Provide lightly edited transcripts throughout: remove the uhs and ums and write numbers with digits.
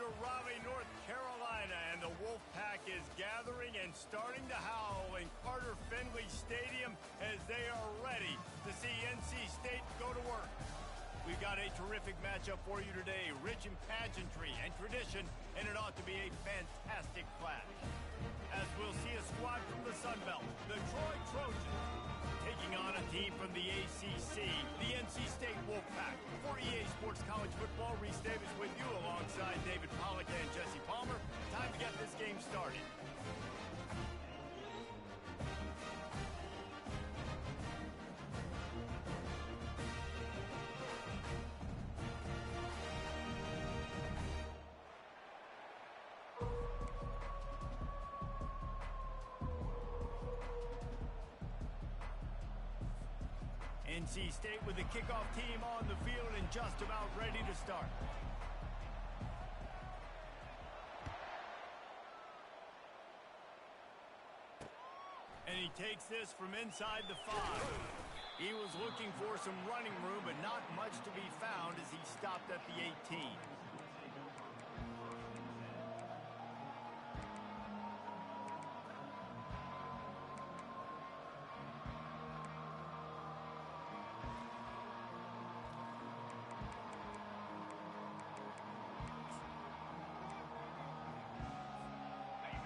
to Raleigh, North Carolina, and the Wolfpack is gathering and starting to howl in Carter Finley Stadium as they are ready to see NC State go to work. We've got a terrific matchup for you today, rich in pageantry and tradition, and it ought to be a fantastic clash. As we'll see a squad from the Sun Belt, the Troy Trojans, taking on a team from the ACC, the NC State Wolfpack. For EA Sports College Football, Reese Davis with you alongside David Pollack and Jesse Palmer. Time to get this game started. NC State with the kickoff team on the field and just about ready to start. And he takes this from inside the 5. He was looking for some running room, but not much to be found as he stopped at the 18.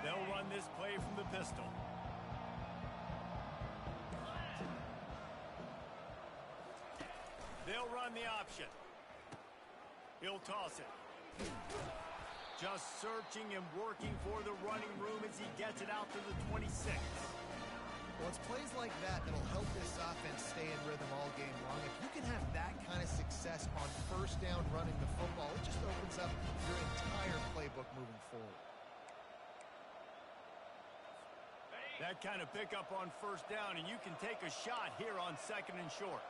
They'll run this play from the pistol. They'll run the option. He'll toss it. Just searching and working for the running room as he gets it out to the 26. Well, it's plays like that that'll help this offense stay in rhythm all game long. If you can have that kind of success on first down running the football, it just opens up your entire playbook moving forward. That kind of pickup on first down, and you can take a shot here on 2nd and short.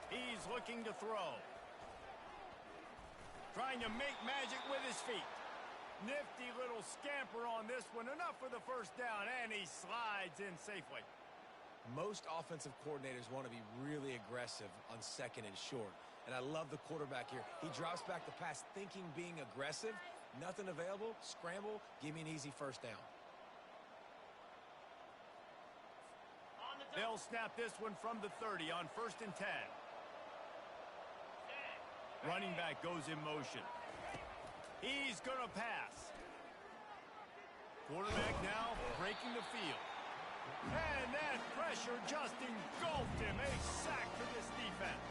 He's looking to throw. Trying to make magic with his feet. Nifty little scamper on this one. Enough for the first down, and he slides in safely. Most offensive coordinators want to be really aggressive on 2nd and short. And I love the quarterback here. He drops back the pass thinking being aggressive. Nothing available, scramble, give me an easy first down. They'll snap this one from the 30 on 1st and 10. Running back goes in motion. He's going to pass. Quarterback now breaking the field. And that pressure just engulfed him. A sack for this defense.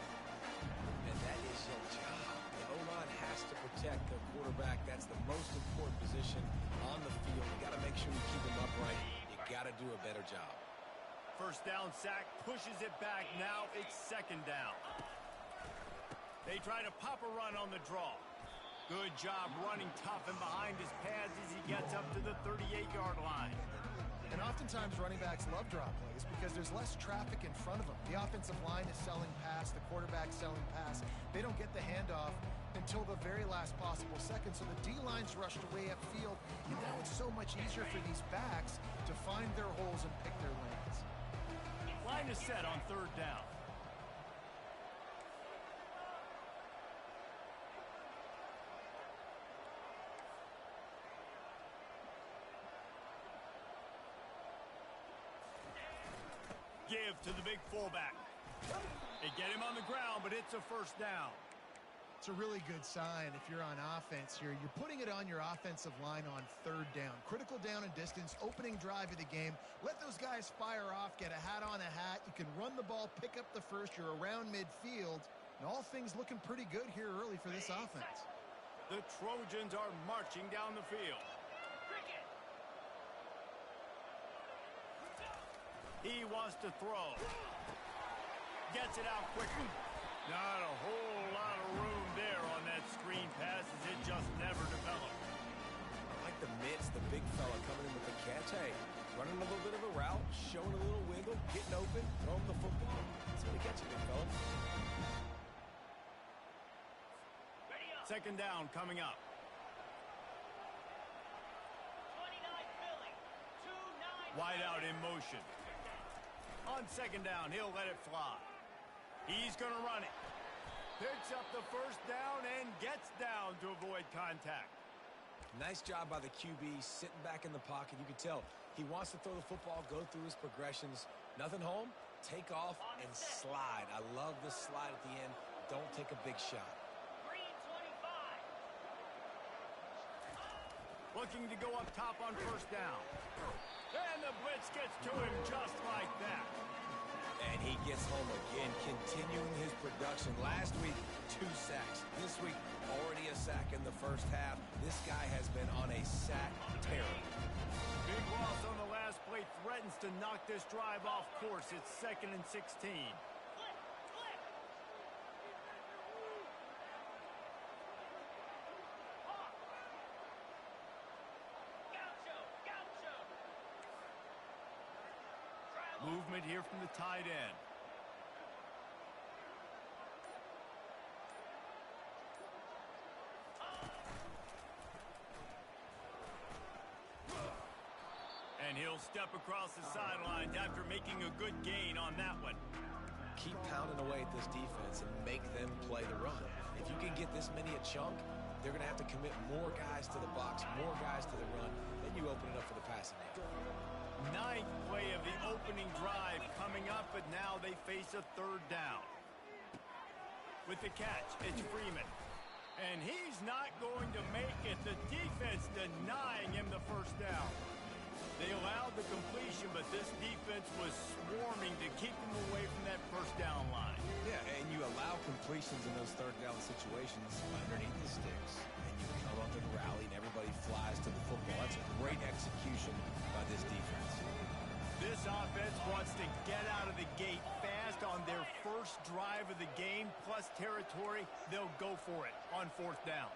And that is your job. The O-line has to protect their quarterback. That's the most important position on the field. You got to make sure you keep him upright. You got to do a better job. First down sack, pushes it back. Now it's 2nd down. They try to pop a run on the draw. Good job running tough and behind his pads as he gets up to the 38-yard line. And oftentimes running backs love draw plays because there's less traffic in front of them. The offensive line is selling pass, the quarterback selling pass. They don't get the handoff until the very last possible second, so the D-line's rushed away upfield, and now it's so much easier for these backs to find their holes and pick their lanes. Line is set on 3rd down. Give to the big fullback. They get him on the ground, but it's a first down. It's a really good sign if you're on offense here. You're putting it on your offensive line on 3rd down. Critical down and distance, opening drive of the game. Let those guys fire off, get a hat on a hat. You can run the ball, pick up the first. You're around midfield. And all things looking pretty good here early for this offense. The Trojans are marching down the field. He wants to throw. Gets it out quickly. Not a whole lot of room there on that screen pass as it just never developed. I like the mitts, the big fella coming in with the catch. Hey, running a little bit of a route, showing a little wiggle, getting open, throwing the football. That's what he gets you, big fella. 2nd down coming up. Wide out in motion. On 2nd down, he'll let it fly. He's going to run it. Picks up the first down and gets down to avoid contact. Nice job by the QB, sitting back in the pocket. You can tell he wants to throw the football, go through his progressions. Nothing home, take off, and slide. I love the slide at the end. Don't take a big shot. Looking to go up top on first down. And the blitz gets to him just like that. And he gets home again, continuing his production. Last week, 2 sacks. This week, already a sack in the first half. This guy has been on a sack tear. Big loss on the last play threatens to knock this drive off course. It's 2nd and 16. Movement here from the tight end. And he'll step across the sidelines after making a good gain on that one. Keep pounding away at this defense and make them play the run. If you can get this many a chunk, they're going to have to commit more guys to the box, more guys to the run. Then you open it up for the passing game. 9th play of the opening drive coming up, but now they face a 3rd down. With the catch, it's Freeman. And he's not going to make it. The defense denying him the first down. They allowed the completion, but this defense was swarming to keep him away from that first down line. Yeah, and you allow completions in those 3rd down situations underneath the sticks. And you come up and rally, and everybody flies to the football. That's a great execution by this defense. This offense wants to get out of the gate fast on their first drive of the game, plus territory. They'll go for it on 4th down.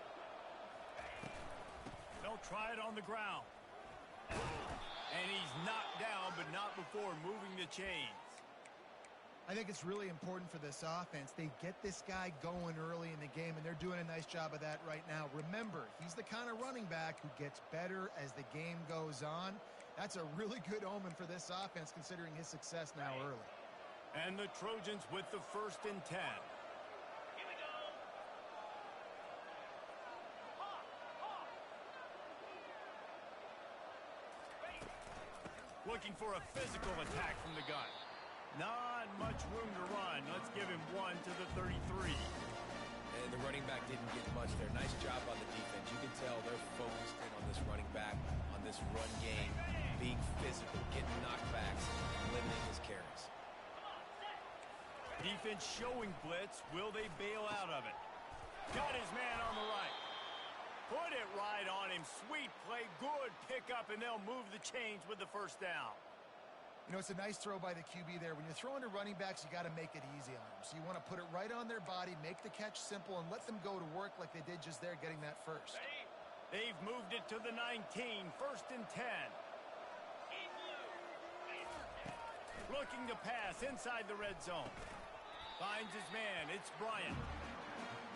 They'll try it on the ground. And he's knocked down, but not before moving the chains. I think it's really important for this offense. They get this guy going early in the game, and they're doing a nice job of that right now. Remember, he's the kind of running back who gets better as the game goes on. That's a really good omen for this offense, considering his success now early. And the Trojans with the 1st and 10. Looking for a physical attack from the gun. Not much room to run. Let's give him 1 to the 33. And the running back didn't get much there. Nice job by the defense. You can tell they're focused in on this running back, on this run game, being physical, getting knockbacks, limiting his carries. Defense showing blitz. Will they bail out of it? Got his man on the right. Put it right on him. Sweet play. Good pickup, and they'll move the chains with the first down. You know, it's a nice throw by the QB there. When you're throwing to running backs, you got to make it easy on them. So you want to put it right on their body, make the catch simple, and let them go to work like they did just there, getting that first. They've moved it to the 19. 1st and 10. Looking to pass inside the red zone. Finds his man. It's Bryant.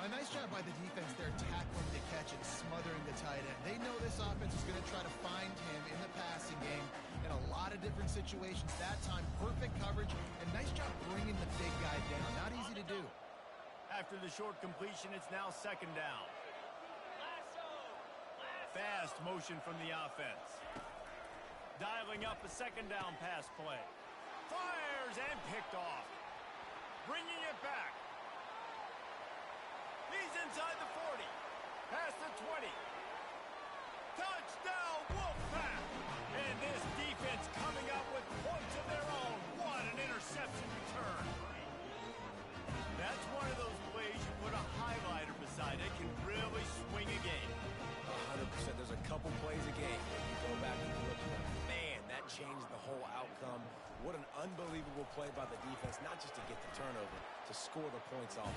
A nice job by the defense there, tackling the catch and smothering the tight end. They know this offense is going to try to find him in the passing game in a lot of different situations. That time, perfect coverage, and nice job bringing the big guy down. Not easy to do. After the short completion, it's now 2nd down. Fast motion from the offense. Dialing up a 2nd down pass play. Fires and picked off. Bringing it back. He's inside the 40. Past the 20. Touchdown, Wolfpack! And this defense coming up with points of their own. What an interception return. That's one of those plays you put a highlighter beside it, can really swing a game. 100%. There's a couple plays a game that you go back and look at. Man, that changed the whole outcome. What an unbelievable play by the defense, not just to get the turnover, to score the points off.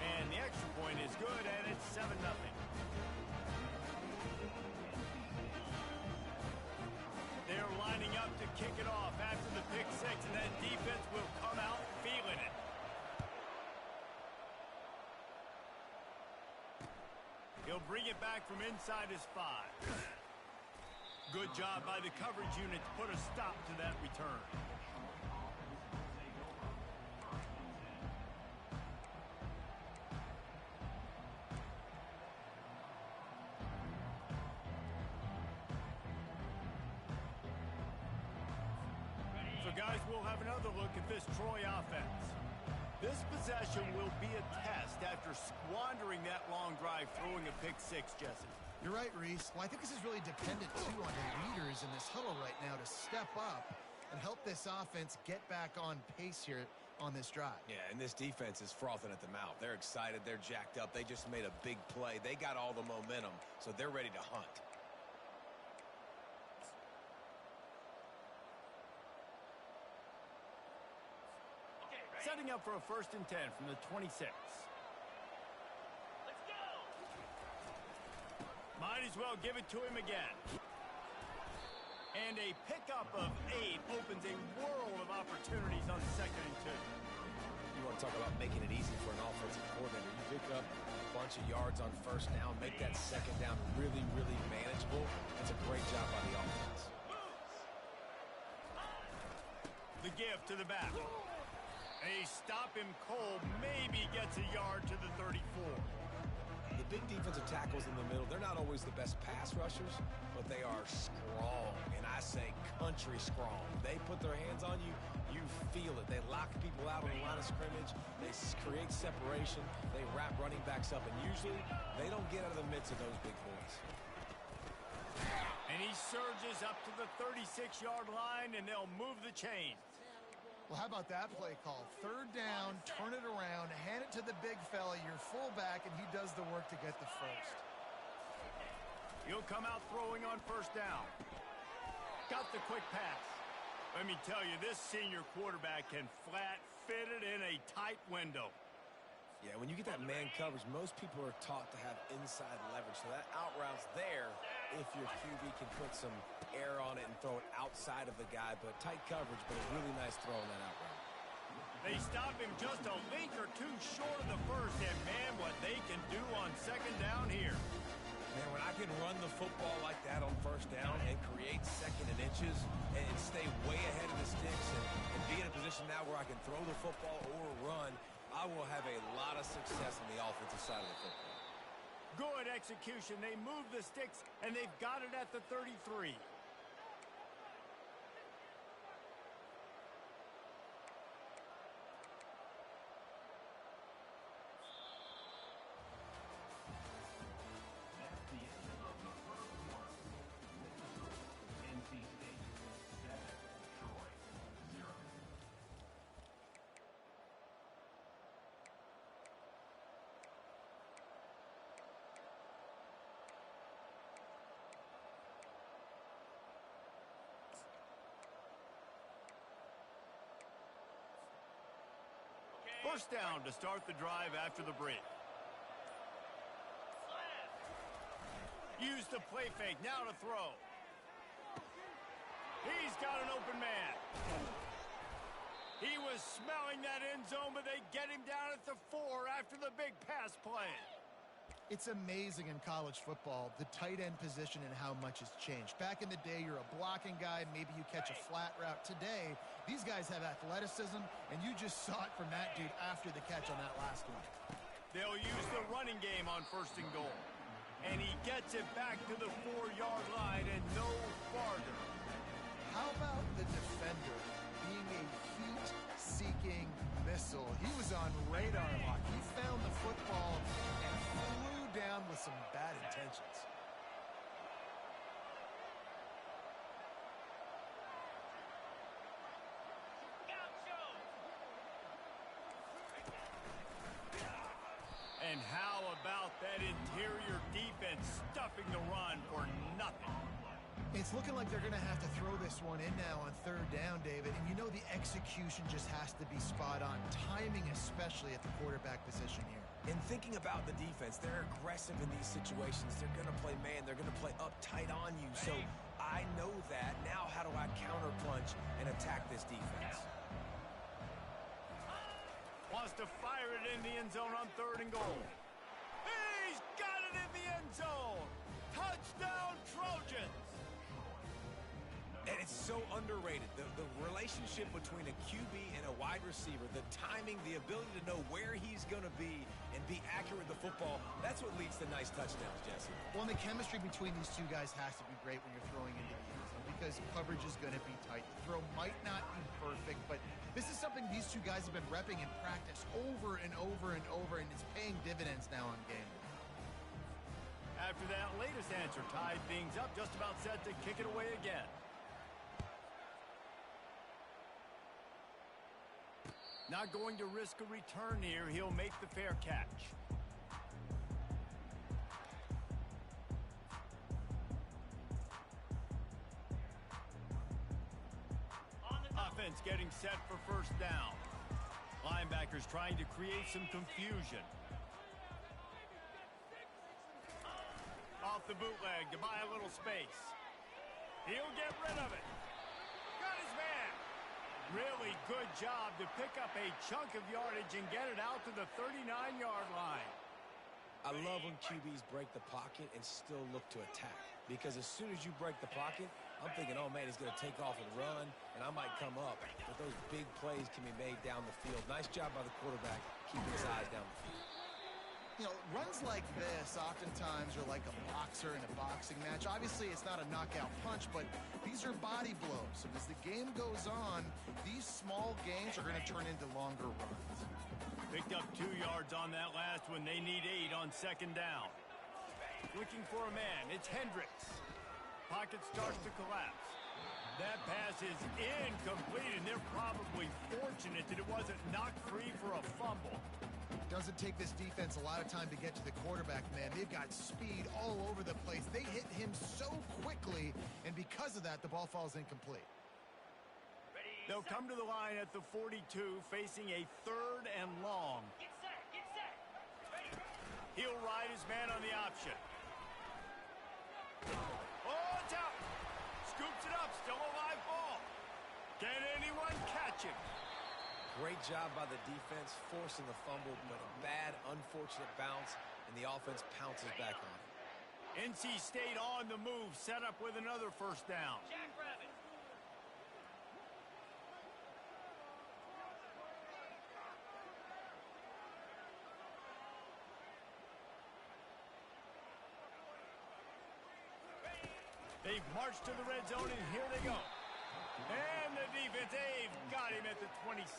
And the extra point is good, and it's 7-0. They're lining up to kick it off after the pick six, and that defense will come out feeling it. He'll bring it back from inside his 5. Good job by the coverage unit to put a stop to that return. we'll have another look at this Troy offense. This possession will be a test after squandering that long drive, throwing a pick six, Jesse. You're right, Reese. Well, I think this is really dependent, too, on the leaders in this huddle right now to step up and help this offense get back on pace here on this drive. Yeah, and this defense is frothing at the mouth. They're excited. They're jacked up. They just made a big play. They got all the momentum, so they're ready to hunt. Setting up for a 1st and 10 from the 26. Let's go! Might as well give it to him again. And a pickup of 8 opens a world of opportunities on 2nd and 2. You want to talk about making it easy for an offensive coordinator. You pick up a bunch of yards on 1st down, make that 2nd down really, really manageable. That's a great job by the offense. The give to the back. They stop him cold, maybe gets a yard to the 34. The big defensive tackles in the middle, they're not always the best pass rushers, but they are strong, and I say country strong. They put their hands on you, you feel it. They lock people out on the line of scrimmage. They create separation. They wrap running backs up, and usually they don't get out of the midst of those big boys. And he surges up to the 36-yard line, and they'll move the chains. Well, how about that play call? 3rd down, turn it around, hand it to the big fella, your fullback, and he does the work to get the 1st. He'll come out throwing on 1st down. Got the quick pass. Let me tell you, this senior quarterback can flat fit it in a tight window. Yeah, when you get that man coverage, most people are taught to have inside leverage. So that out route's there if your QB can put some air on it and throw it outside of the guy. But tight coverage, but a really nice throw on that out route. They stop him just a link or two short of the 1st, and man, what they can do on 2nd down here. Man, when I can run the football like that on 1st down and create 2nd and inches and stay way ahead of the sticks and be in a position now where I can throw the football or run, I will have a lot of success on the offensive side of the football. Good execution. They move the sticks, and they've got it at the 33. First down to start the drive after the break. Use the play fake. Now to throw. He's got an open man. He was smelling that end zone, but they get him down at the 4 after the big pass play. It's amazing in college football, the tight end position and how much has changed. Back in the day, you're a blocking guy, maybe you catch a flat route. Today, these guys have athleticism, and you just saw it from that dude after the catch on that last one. They'll use the running game on 1st and goal. And he gets it back to the 4-yard line and no farther. How about the defender being a heat-seeking missile? He was on radar lock. He found the football and flew down with some bad intentions. And how about that interior defense stuffing the run for nothing? It's looking like they're going to have to throw this one in now on 3rd down, David. And you know the execution just has to be spot on. Timing especially at the quarterback position here. And thinking about the defense, they're aggressive in these situations. They're going to play man. They're going to play up tight on you. So I know that. Now how do I counterpunch and attack this defense? Wants to fire it in the end zone on 3rd and goal. He's got it in the end zone. Touchdown, Trojans. And it's so underrated. The relationship between a QB and a wide receiver, the timing, the ability to know where he's going to be and be accurate with the football, that's what leads to nice touchdowns, Jesse. Well, and the chemistry between these two guys has to be great when you're throwing into the end zone. because coverage is going to be tight. The throw might not be perfect, but this is something these two guys have been repping in practice over and over and over, and it's paying dividends now on game. After that latest answer tied things up, just about set to kick it away again. Not going to risk a return here. He'll make the fair catch. Offense getting set for first down. Linebackers trying to create some confusion. Off the bootleg to buy a little space. He'll get rid of it. Got his man. Really good job to pick up a chunk of yardage and get it out to the 39-yard line. I love when QBs break the pocket and still look to attack. Because as soon as you break the pocket, I'm thinking, oh, man, he's going to take off and run, and I might come up. But those big plays can be made down the field. Nice job by the quarterback keeping his eyes down the field. You know, runs like this oftentimes are like a boxer in a boxing match. Obviously, it's not a knockout punch, but these are body blows. So as the game goes on, these small gains are going to turn into longer runs. Picked up 2 yards on that last one. They need 8 on second down. Looking for a man. It's Hendricks. Pocket starts to collapse. That pass is incomplete, and they're probably fortunate that it wasn't knocked free for a fumble. Doesn't take this defense a lot of time to get to the quarterback, man. They've got speed all over the place. They hit him so quickly, and because of that, the ball falls incomplete. They'll come to the line at the 42, facing a 3rd and long. Get set, get set. He'll ride his man on the option. Oh, it's out. Scoops it up. Still a live ball. Can anyone catch him? Great job by the defense, forcing the fumble, but a bad, unfortunate bounce, and the offense pounces back on it. NC State on the move, set up with another first down. Jackrabbit. They've marched to the red zone, and here they go. And the defense, they've got him at the 27.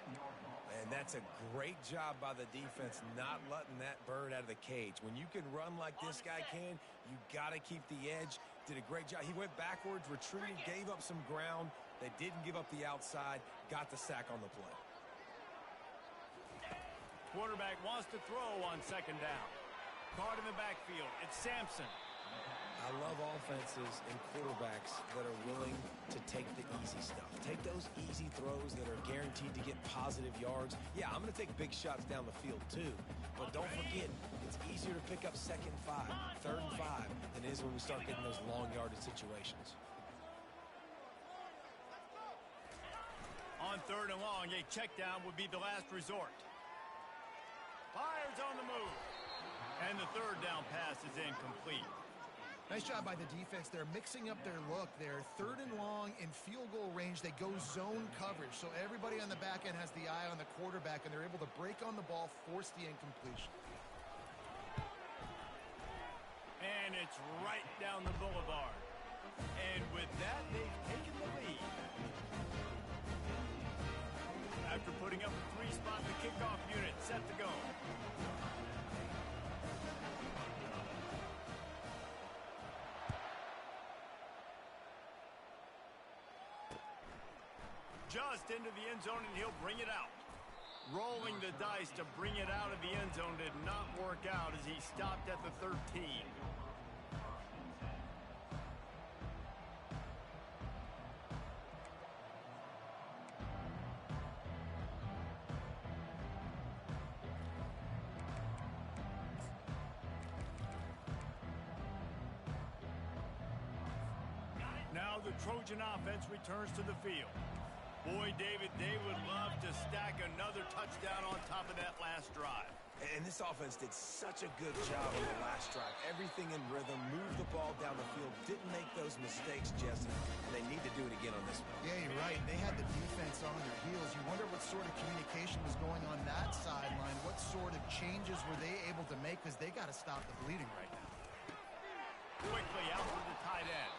And that's a great job by the defense, not letting that bird out of the cage. When you can run like this guy can, you got to keep the edge. Did a great job. He went backwards, retreated, gave up some ground. They didn't give up the outside, got the sack on the play. Quarterback wants to throw on second down. Caught in the backfield. It's Sampson. I love offenses and quarterbacks that are willing to take the easy stuff. Take those easy throws that are guaranteed to get positive yards. Yeah, I'm going to take big shots down the field too. But don't forget, it's easier to pick up 2nd and 5, 3rd and 5 than it is when we start getting those long yardage situations. On 3rd and long, a check down would be the last resort. Fires on the move. And the 3rd down pass is incomplete. Nice job by the defense. They're mixing up their look. They're 3rd and long in field goal range. They go zone coverage. So everybody on the back end has the eye on the quarterback, and they're able to break on the ball, force the incompletion. And it's right down the boulevard. And with that, they've taken the lead. After putting up a 3-spot, the kickoff unit set to go. Just into the end zone, and he'll bring it out. Rolling the dice to bring it out of the end zone did not work out as he stopped at the 13. Now the Trojan offense returns to the field. Boy, David, they would love to stack another touchdown on top of that last drive. And this offense did such a good job on the last drive. Everything in rhythm, moved the ball down the field, didn't make those mistakes, Jesse. And they need to do it again on this one. Yeah, you're right. They had the defense on their heels. You wonder what sort of communication was going on that sideline. What sort of changes were they able to make? Because they got to stop the bleeding right now. Quickly out to the tight end.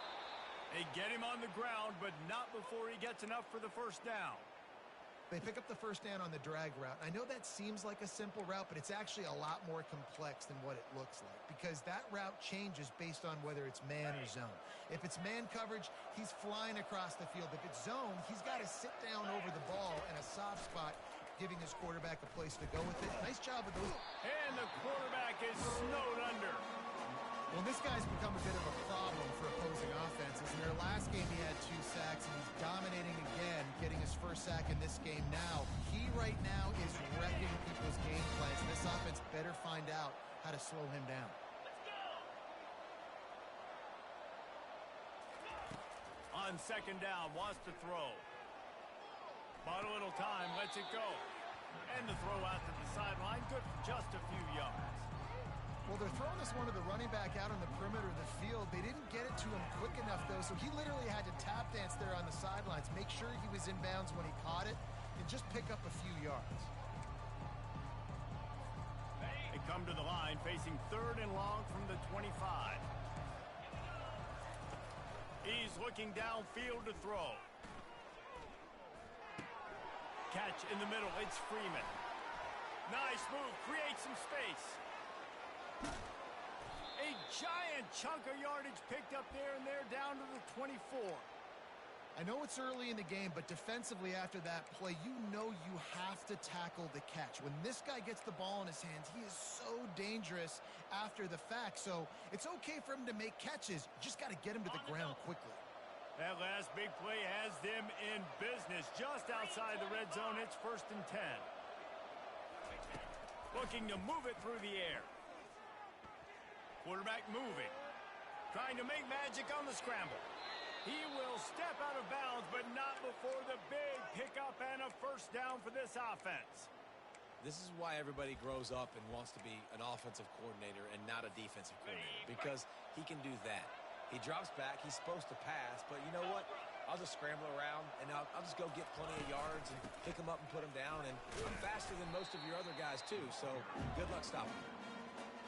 They get him on the ground, but not before he gets enough for the first down. They pick up the first down on the drag route. I know that seems like a simple route, but it's actually a lot more complex than what it looks like because that route changes based on whether it's man or zone. If it's man coverage, he's flying across the field. If it's zone, he's got to sit down over the ball in a soft spot, giving his quarterback a place to go with it. Nice job with those. And the quarterback is snowed under. Well, this guy's become a bit of a problem for opposing offenses. In their last game, he had 2 sacks, and he's dominating again, getting his first sack in this game now. He right now is wrecking people's game plans. This offense better find out how to slow him down. On second down, wants to throw. Bought a little time, lets it go. And the throw out to the sideline, good for just a few yards. Well, they're throwing this one to the running back out on the perimeter of the field. They didn't get it to him quick enough, though, so he literally had to tap dance there on the sidelines, make sure he was in bounds when he caught it, and just pick up a few yards. They come to the line, facing 3rd and long from the 25. He's looking downfield to throw. Catch in the middle, it's Freeman. Nice move, creates some space. A giant chunk of yardage picked up there, and they're down to the 24. I know it's early in the game, but defensively after that play, you know you have to tackle the catch. When this guy gets the ball in his hands, he is so dangerous after the fact. So it's okay for him to make catches. You just got to get him to the ground quickly. That last big play has them in business. Just outside the red zone, it's 1st and 10. Looking to move it through the air. Quarterback moving. Trying to make magic on the scramble. He will step out of bounds, but not before the big pickup and a first down for this offense. This is why everybody grows up and wants to be an offensive coordinator and not a defensive coordinator, because he can do that. He drops back. He's supposed to pass, but you know what? I'll just scramble around, and I'll just go get plenty of yards and pick him up and put him down, and I'm faster than most of your other guys, too, so good luck stopping him.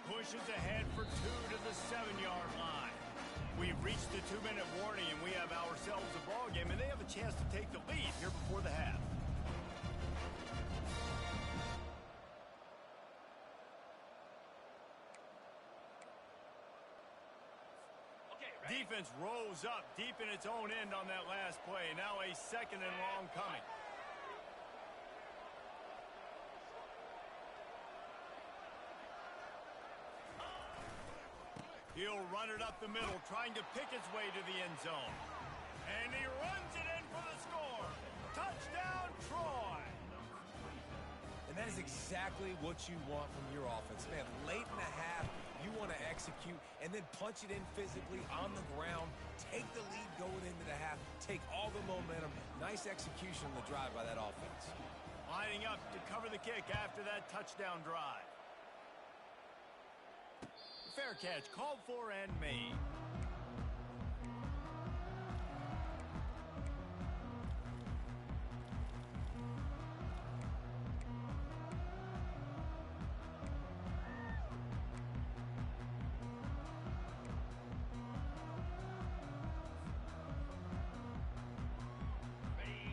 Pushes ahead for 2 to the 7-yard line. We've reached the 2-minute warning, and we have ourselves a ball game, and they have a chance to take the lead here before the half. Defense rose up deep in its own end on that last play. Now a 2nd and long coming. He'll run it up the middle, trying to pick his way to the end zone. And he runs it in for the score. Touchdown, Troy. And that is exactly what you want from your offense. Man, late in the half, you want to execute and then punch it in physically on the ground. Take the lead going into the half. Take all the momentum. Nice execution on the drive by that offense. Lining up to cover the kick after that touchdown drive. Fair catch, called for and made.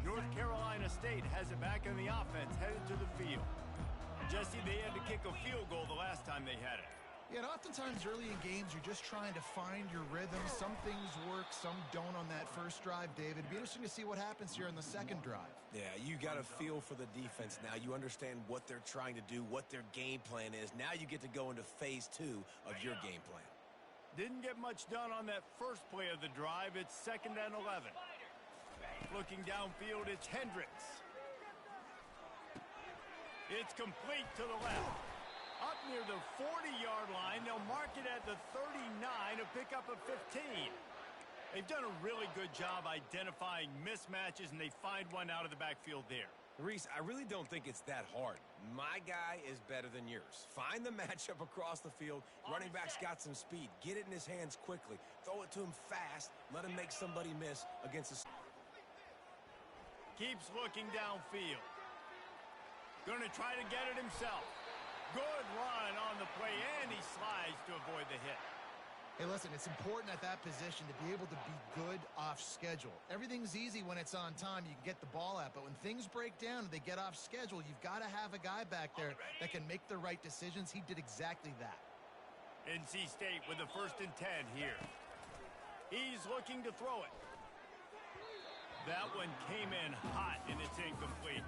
North Carolina State has it back in the offense, headed to the field. Jesse, they had to kick a field goal the last time they had it. Yeah, and oftentimes early in games, you're just trying to find your rhythm. Some things work, some don't on that first drive, David. It'd be interesting to see what happens here in the second drive. Yeah, you got a feel for the defense now. You understand what they're trying to do, what their game plan is. Now you get to go into phase 2 of your game plan. Didn't get much done on that first play of the drive. It's 2nd and 11. Looking downfield, it's Hendricks. It's complete to the left. Up near the 40-yard line, they'll mark it at the 39, a pickup of 15. They've done a really good job identifying mismatches, and they find one out of the backfield there. Reese, I really don't think it's that hard. My guy is better than yours. Find the matchup across the field. Running back's got some speed. Get it in his hands quickly. Throw it to him fast. Let him make somebody miss against a... Keeps looking downfield. Going to try to get it himself. Good run on the play, and he slides to avoid the hit. Hey, listen, it's important at that position to be able to be good off schedule. Everything's easy when it's on time. You can get the ball out, but when things break down and they get off schedule, you've got to have a guy back there that can make the right decisions. He did exactly that. NC State with the 1st and 10 here. He's looking to throw it. That one came in hot, and it's incomplete.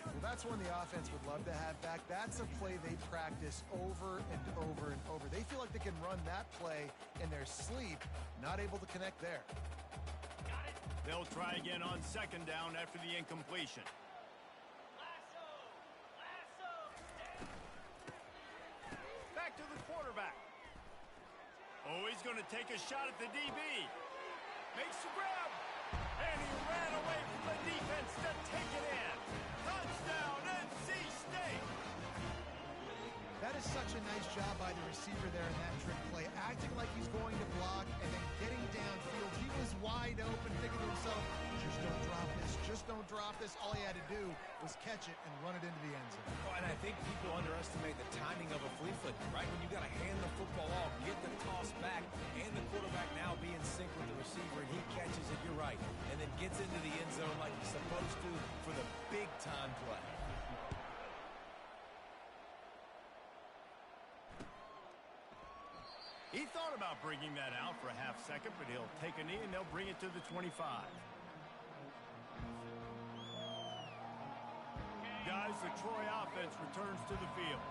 Well, that's one the offense would love to have back. That's a play they practice over and over and over. They feel like they can run that play in their sleep, not able to connect there. They'll try again on 2nd down after the incompletion. Back to the quarterback. Oh, he's going to take a shot at the DB. Makes the grab. And he ran away from the defense to take it in. Touchdown, NC State. That is such a nice job by the receiver there in that trick play, acting like he's going to block and then getting downfield. He was wide open, thinking to himself, just don't drop this, just don't drop this. All he had to do was catch it and run it into the end zone. Oh, and I think people underestimate the timing of a flea flicker, right? When you got to hand the football off, get the toss back, and the quarterback now be in sync with the receiver, and he catches it, you're right, and then gets into the end zone like he's supposed to for the big-time play. He thought about bringing that out for a half second, but he'll take a knee and they'll bring it to the 25. Guys, the Troy offense returns to the field.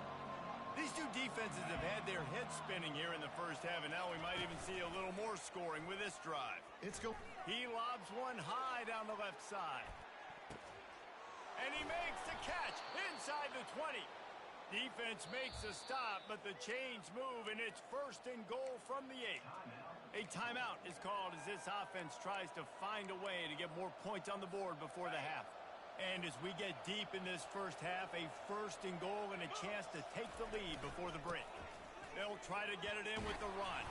These two defenses have had their heads spinning here in the first half, and now we might even see a little more scoring with this drive. He lobs one high down the left side. And he makes the catch inside the 20. Defense makes a stop, but the chains move, and it's 1st and goal from the 8. A timeout is called as this offense tries to find a way to get more points on the board before the half. And as we get deep in this first half, a 1st and goal and a chance to take the lead before the break. They'll try to get it in with the run.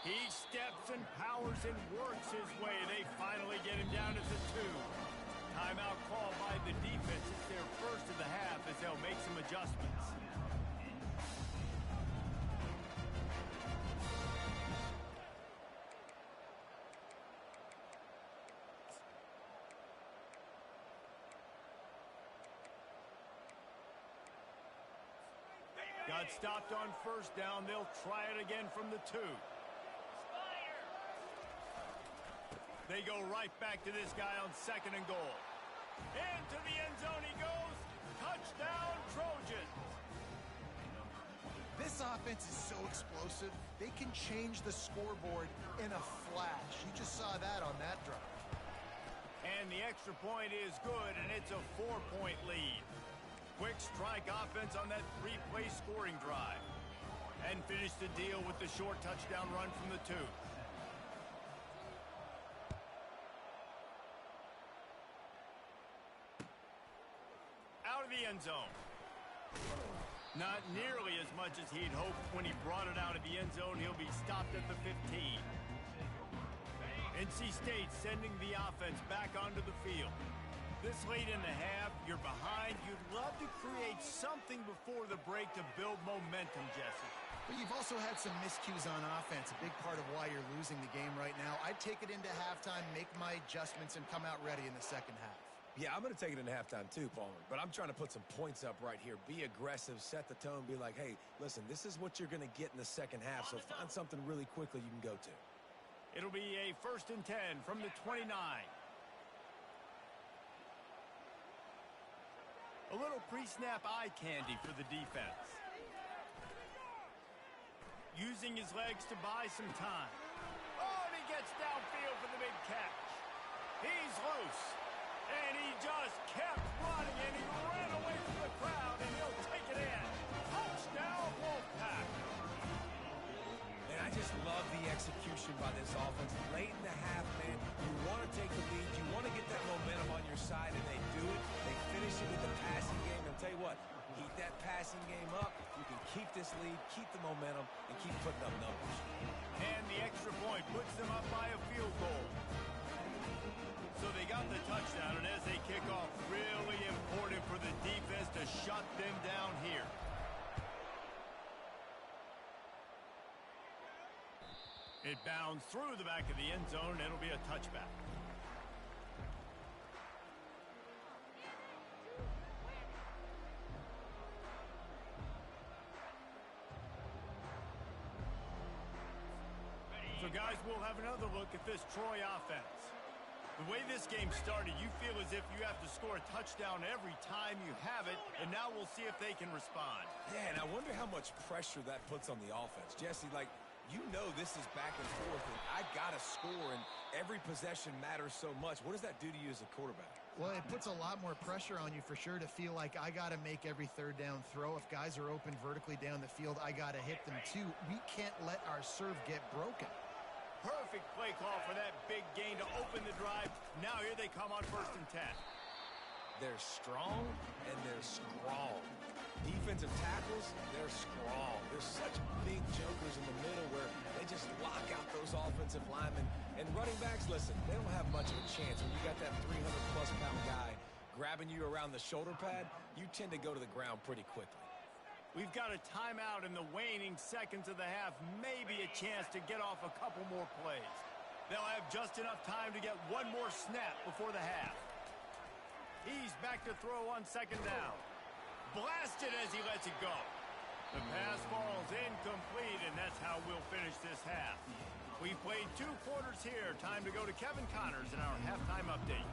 He steps and powers and works his way. They finally get him down at the 2. Timeout called by the defense. It's their first of the half as they'll make some adjustments. Got stopped on 1st down. They'll try it again from the 2. They go right back to this guy on 2nd and goal. Into the end zone he goes. Touchdown, Trojans. This offense is so explosive, they can change the scoreboard in a flash. You just saw that on that drive. And the extra point is good, and it's a 4-point lead. Quick strike offense on that 3-play scoring drive. And finish the deal with the short touchdown run from the 2. Out of the end zone. Not nearly as much as he'd hoped when he brought it out of the end zone. He'll be stopped at the 15. NC State sending the offense back onto the field. This late in the half, you're behind. You'd love to create something before the break to build momentum, Jesse. But you've also had some miscues on offense, a big part of why you're losing the game right now. I'd take it into halftime, make my adjustments, and come out ready in the second half. Yeah, I'm going to take it into halftime too, Palmer. But I'm trying to put some points up right here. Be aggressive, set the tone, be like, hey, listen, this is what you're going to get in the second half, so find something really quickly you can go to. It'll be a 1st and 10 from the 29. A little pre-snap eye candy for the defense. Using his legs to buy some time. Oh, and he gets downfield for the big catch. He's loose. And he just kept running, and he ran away from the crowd, and he'll take it in. Touchdown, Wolfpack. And I just love the execution by this offense. Late in the half, man, you want to take the lead. You want to get that momentum on your side, and they do it. They finish it with the passing game. And I'll tell you what, keep that passing game up. You can keep this lead, keep the momentum, and keep putting up numbers. And the extra point puts them up by a field goal. So they got the touchdown, and as they kick off, really important for the defense to shut them down here. It bounds through the back of the end zone. It'll be a touchback. So, guys, we'll have another look at this Troy offense. The way this game started, you feel as if you have to score a touchdown every time you have it, and now we'll see if they can respond. Yeah, and I wonder how much pressure that puts on the offense. Jesse, like, you know this is back and forth, and I got to score, and every possession matters so much. What does that do to you as a quarterback? Well, it puts a lot more pressure on you for sure to feel like I got to make every third down throw. If guys are open vertically down the field, I got to hit them too. We can't let our serve get broken. Perfect play call for that big gain to open the drive. Now here they come on 1st and 10. They're strong and they're strong. Defensive tackles, they're strong. There's such big jokers in the middle where they just lock out those offensive linemen. And running backs, listen, they don't have much of a chance. When you got that 300-plus pound guy grabbing you around the shoulder pad, you tend to go to the ground pretty quickly. We've got a timeout in the waning seconds of the half. Maybe a chance to get off a couple more plays. They'll have just enough time to get one more snap before the half. He's back to throw on 2nd down. Blasted as he lets it go. The pass falls incomplete, and that's how we'll finish this half. We've played 2 quarters here. Time to go to Kevin Connors in our halftime update.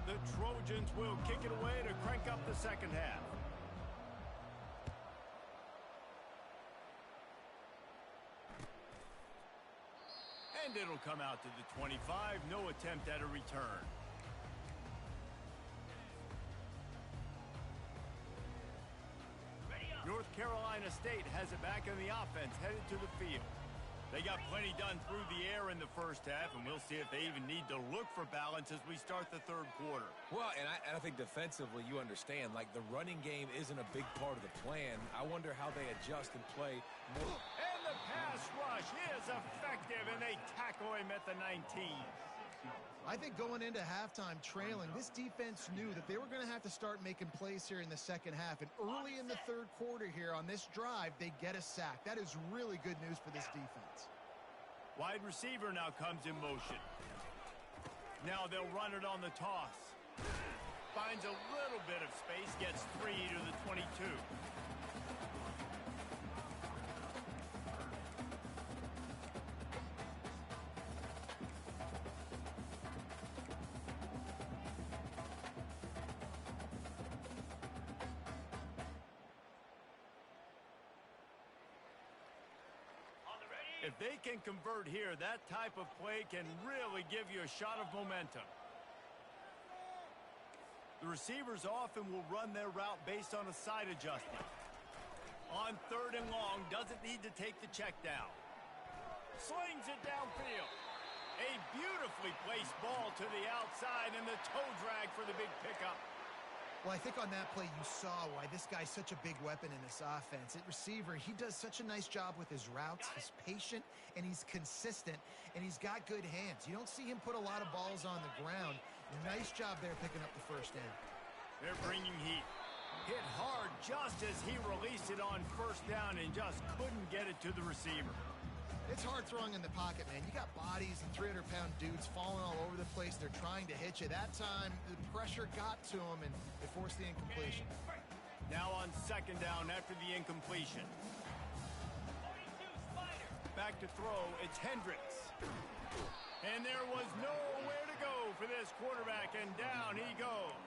The Trojans will kick it away to crank up the 2nd half. And it'll come out to the 25. No attempt at a return. North Carolina State has it back in the offense, headed to the field. They got plenty done through the air in the 1st half, and we'll see if they even need to look for balance as we start the 3rd quarter. Well, and I think defensively you understand, like, the running game isn't a big part of the plan. I wonder how they adjust and play more. And the pass rush is effective, and they tackle him at the 19. I think going into halftime trailing, this defense knew that they were going to have to start making plays here in the 2nd half. And early in the 3rd quarter here on this drive, they get a sack. That is really good news for this defense. Wide receiver now comes in motion. Now they'll run it on the toss. Finds a little bit of space, gets 3 to the 22. If they can convert here, that type of play can really give you a shot of momentum. The receivers often will run their route based on a side adjustment. On 3rd and long, doesn't need to take the check down. Slings it downfield. A beautifully placed ball to the outside and the toe drag for the big pickup. Well, I think on that play you saw why this guy's such a big weapon in this offense. At receiver, he does such a nice job with his routes. He's patient, and he's consistent, and he's got good hands. You don't see him put a lot of balls on the ground. Nice job there picking up the 1st down. They're bringing heat. Hit hard just as he released it on 1st down and just couldn't get it to the receiver. It's hard throwing in the pocket, man. You got bodies and 300-pound dudes falling all over the place. They're trying to hit you. That time, the pressure got to them, and they forced the incompletion. Now on 2nd down after the incompletion. Back to throw, it's Hendricks. And there was nowhere to go for this quarterback, and down he goes.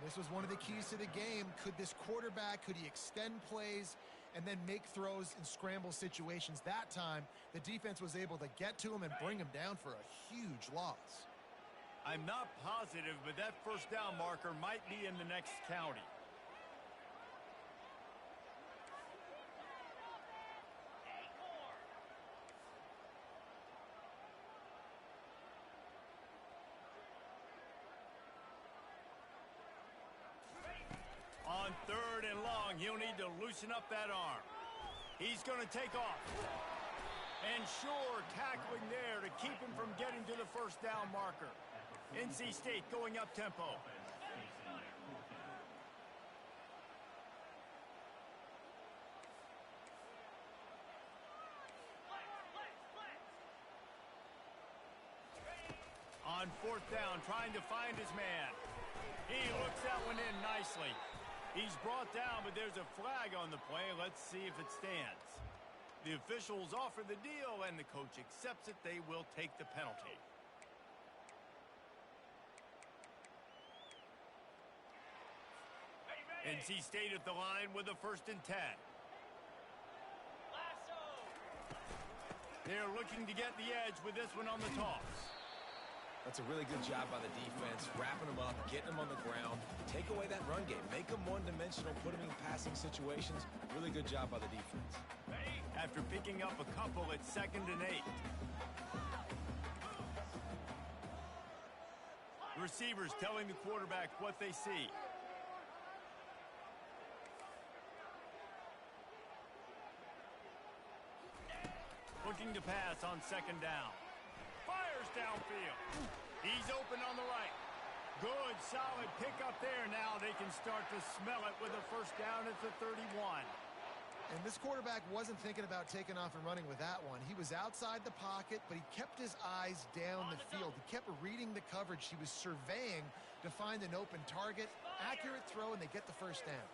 This was one of the keys to the game. Could this quarterback, could he extend plays and then make throws in scramble situations? That time, the defense was able to get to him and bring him down for a huge loss. I'm not positive, but that 1st down marker might be in the next county. On 3rd and long, he'll need to loosen up that arm. He's going to take off. And sure, tackling there to keep him from getting to the 1st down marker. NC State going up tempo. on fourth down, trying to find his man. He looks that one in nicely. He's brought down, but there's a flag on the play. Let's see if it stands. The officials offer the deal, and the coach accepts it. They will take the penalty. NC State at the line with a 1st and 10. They're looking to get the edge with this one on the toss. That's a really good job by the defense, wrapping them up, getting them on the ground. Take away that run game. Make them one-dimensional, put them in passing situations. Really good job by the defense. After picking up a couple, it's 2nd and 8. Receivers telling the quarterback what they see. Looking to pass on 2nd down. Fires downfield. He's open on the right. Good, solid pickup there. Now they can start to smell it with a 1st down at the 31. And this quarterback wasn't thinking about taking off and running with that one. He was outside the pocket, but he kept his eyes down the field. He kept reading the coverage. He was surveying to find an open target. Accurate throw, and they get the 1st down.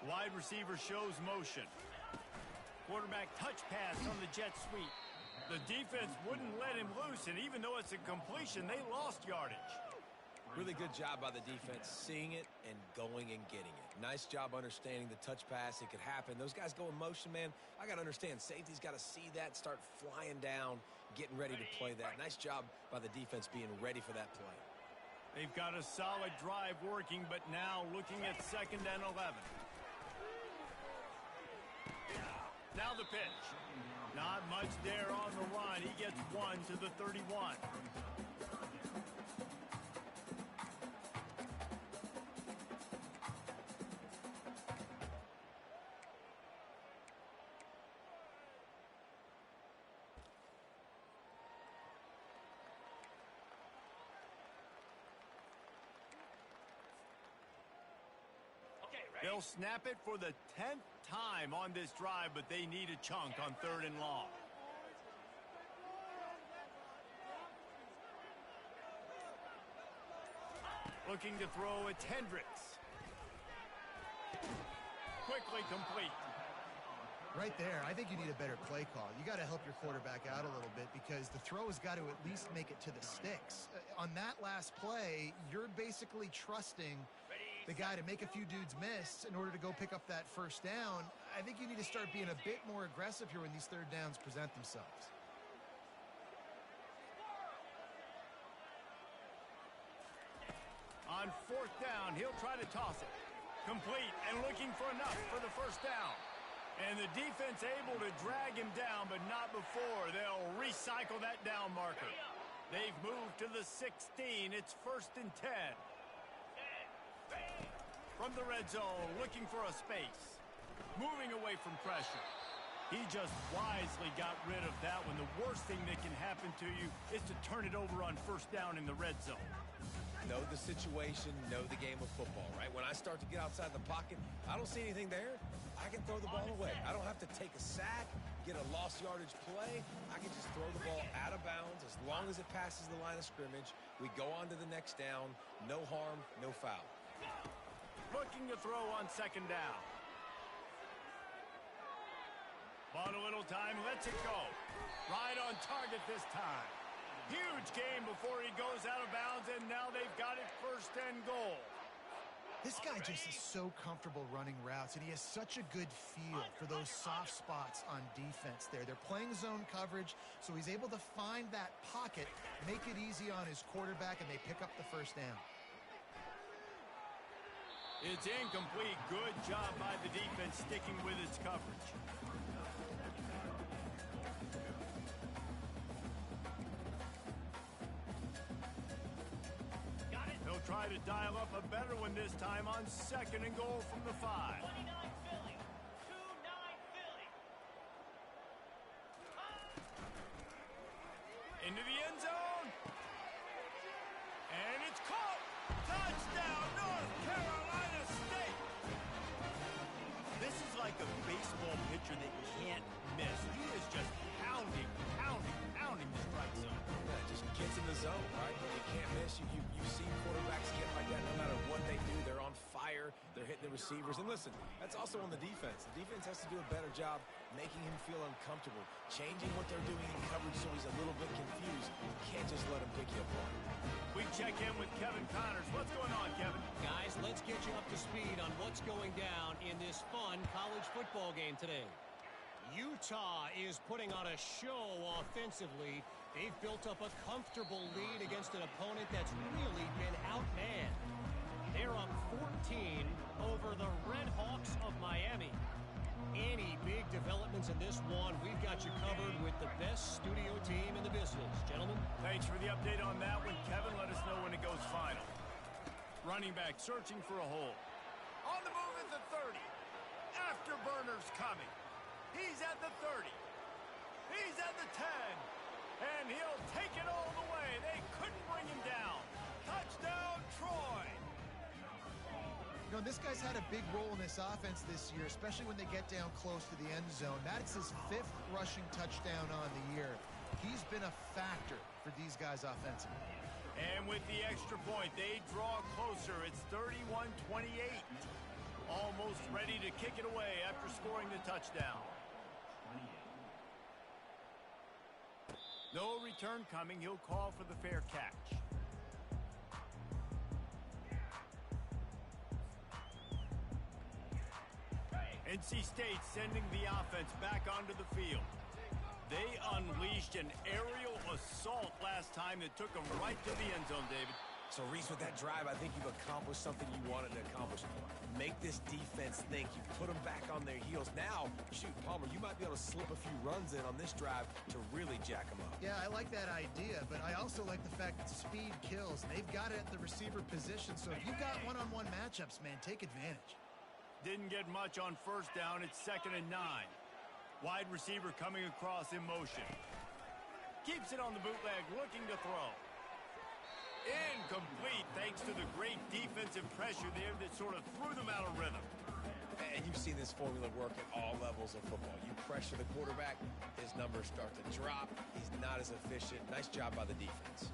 Wide receiver shows motion. Quarterback touch pass on the jet sweep. The defense wouldn't let him loose, and even though it's a completion, they lost yardage. Really good job by the defense, seeing it and going and getting it. Nice job understanding the touch pass. It could happen. Those guys go in motion, man. I got to understand, safety's got to see that, start flying down, getting ready to play that. Nice job by the defense being ready for that play. They've got a solid drive working, but now looking at 2nd and 11. Now the pitch. Not much there on the run. He gets 1 to the 31. They'll snap it for the 10th time on this drive, but they need a chunk on 3rd and long. Looking to throw it, Hendricks. Quickly complete. Right there, I think you need a better play call. You got to help your quarterback out a little bit because the throw has got to at least make it to the sticks. On that last play, you're basically trusting the guy to make a few dudes miss in order to go pick up that 1st down. I think you need to start being a bit more aggressive here when these 3rd downs present themselves. On 4th down, he'll try to toss it. Complete and looking for enough for the 1st down. And the defense able to drag him down, but not before. They'll recycle that down marker. They've moved to the 16. It's 1st and 10. From the red zone, looking for a space. Moving away from pressure. He just wisely got rid of that one. The worst thing that can happen to you is to turn it over on 1st down in the red zone. Know the situation, know the game of football, right? When I start to get outside the pocket, I don't see anything there. I can throw the ball away. I don't have to take a sack, get a lost yardage play. I can just throw the ball out of bounds as long as it passes the line of scrimmage. We go on to the next down. No harm, no foul. Looking to throw on 2nd down. Bought a little time, lets it go. Right on target this time. Huge game before he goes out of bounds, and now they've got it 1st and goal. This guy just is so comfortable running routes, and he has such a good feel for those soft spots on defense there. They're playing zone coverage, so he's able to find that pocket, make it easy on his quarterback, and they pick up the 1st down. It's incomplete. Good job by the defense sticking with its coverage. They'll try to dial up a better one this time on 2nd and goal from the 5. 29 Philly. 2-9 Philly. Into the end zone. And it's caught. Touchdown, North Carolina State. This is like a baseball pitcher that can't miss. He is just pounding, pounding, pounding this they're hitting the receivers. And listen, that's also on the defense. The defense has to do a better job making him feel uncomfortable, changing what they're doing in coverage so he's a little bit confused. You can't just let him pick you apart. We check in with Kevin Connors. What's going on, Kevin? Guys, let's get you up to speed on what's going down in this fun college football game today. Utah is putting on a show offensively. They've built up a comfortable lead against an opponent that's really been outmanned. They're up 14 over the Red Hawks of Miami. Any big developments in this one, we've got you covered with the best studio team in the business. Gentlemen. Thanks for the update on that one, Kevin. Let us know when it goes final. Running back searching for a hole. On the move at the 30. Afterburner's coming. He's at the 30. He's at the 10. And he'll take it all the way. They couldn't bring him down. Touchdown, Troy. You know, this guy's had a big role in this offense this year, especially when they get down close to the end zone. That's his 5th rushing touchdown on the year. He's been a factor for these guys offensively. And with the extra point, they draw closer. It's 31-28. Almost ready to kick it away after scoring the touchdown. No return coming. He'll call for the fair catch. NC State sending the offense back onto the field. They unleashed an aerial assault last time that took them right to the end zone, David. So, Reese, with that drive, I think you've accomplished something you wanted to accomplish. Make this defense think. You put them back on their heels. Now, shoot, Palmer, you might be able to slip a few runs in on this drive to really jack them up. Yeah, I like that idea, but I also like the fact that speed kills. They've got it at the receiver position, so if you've got one-on-one matchups, man, take advantage. Didn't get much on first down. It's 2nd and 9. Wide receiver coming across in motion. Keeps it on the bootleg, looking to throw. Incomplete, thanks to the great defensive pressure there that sort of threw them out of rhythm. And you've seen this formula work at all levels of football. You pressure the quarterback, his numbers start to drop. He's not as efficient. Nice job by the defense.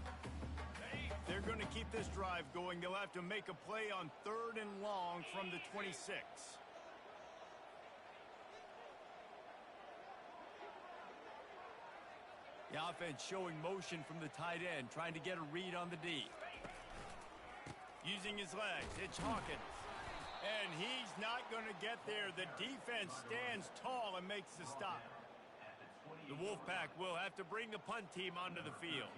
They're going to keep this drive going. They'll have to make a play on 3rd and long from the 26. The offense showing motion from the tight end, trying to get a read on the D. Using his legs, it's Hawkins. And he's not going to get there. The defense stands tall and makes the stop. The Wolfpack will have to bring the punt team onto the field.